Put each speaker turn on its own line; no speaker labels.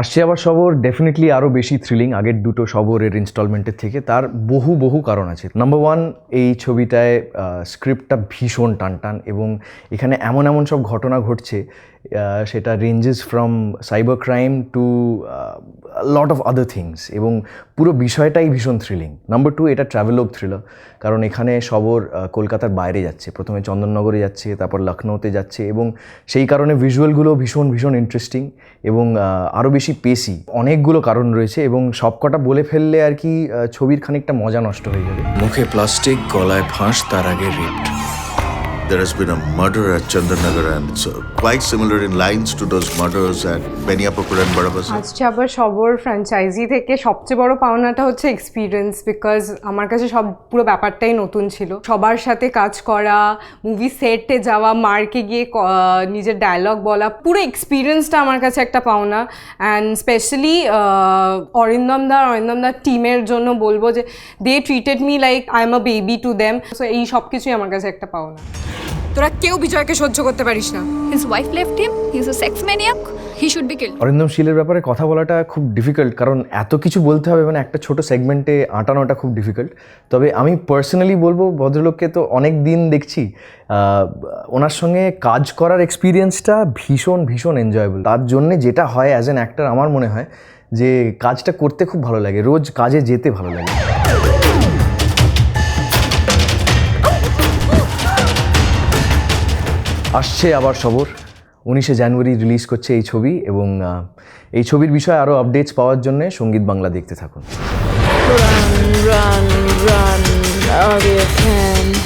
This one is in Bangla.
আসছে আবার শবর ডেফিনেটলি আরও বেশি থ্রিলিং আগের দুটো শবরের ইনস্টলমেন্টের থেকে। তার বহু বহু কারণ আছে। নাম্বার ওয়ান, এই ছবিটায় স্ক্রিপ্টটা ভীষণ টানটান এবং এখানে এমন এমন সব ঘটনা ঘটছে, সেটা ranges from cyber crime to lot of other things, এবং পুরো বিষয়টাই ভীষণ থ্রিলিং। নাম্বার টু, এটা ট্রাভেলগ থ্রিলার, কারণ এখানে শবর কলকাতার বাইরে যাচ্ছে, প্রথমে চন্দননগরে যাচ্ছে, তারপর লখনৌতে যাচ্ছে, এবং সেই কারণে ভিজুয়ালগুলো ভীষণ ভীষণ ইন্টারেস্টিং এবং আরও বেশি পেসি। অনেকগুলো কারণ রয়েছে এবং সবকটা বলে ফেললে আর কি ছবির খানিকটা মজা নষ্ট হয়ে যাবে।
মুখে প্লাস্টিক, গলায় ফাঁস, তার আগে রিপ্ট।
There has been a murder at Chandranagar and it's quite similar in lines to those murders at Beniapapur and Barabasa.
আসছে আবার শবর ফ্র্যাঞ্চাইজি থেকে সবচেয়ে বড় পাওনাটা হচ্ছে এক্সপিরিয়েন্স, বিকজ আমার কাছে পুরো ব্যাপারটাই নতুন ছিল। সবার সাথে কাজ করা, মুভি সেটে যাওয়া, মার্কে গিয়ে নিজের ডায়লগ বলা, পুরো এক্সপিরিয়েন্সটা আমার কাছে একটা পাওনা। অ্যান্ড স্পেশালি অরিন্দমদার টিমের জন্য বলবো যে they treated me like I am a baby to them. So এই সব কিছুই আমার কাছে একটা পাওনা। তোরা কেউ বিজয়কে সহ্য করতে পারিস না।
His wife left him. He's a sex maniac. He should be killed.
Arindam শীলের ব্যাপারে কথা বলাটা খুব ডিফিকাল্ট, কারণ এত কিছু বলতে হবে, মানে একটা ছোট সেগমেন্টে আটানোটা খুব ডিফিকাল্ট। তবে আমি পার্সোনালি বলবো, ভদ্রলোককে তো অনেক দিন দেখছি, ওনার সঙ্গে কাজ করার এক্সপিরিয়েন্সটা ভীষণ ভীষণ এনজয়েবল। তার জন্যে যেটা হয় অ্যাজ অ্যান অ্যাক্টর, আমার মনে হয় যে কাজটা করতে খুব ভালো লাগে, রোজ কাজে যেতে ভালো লাগে। আসছে আবার শবর, 19শে জানুয়ারি রিলিজ করছে এই ছবি, এবং এই ছবির বিষয়ে আরও আপডেটস পাওয়ার জন্য সঙ্গীত বাংলা দেখতে থাকুন।
Run, run, run, all you can.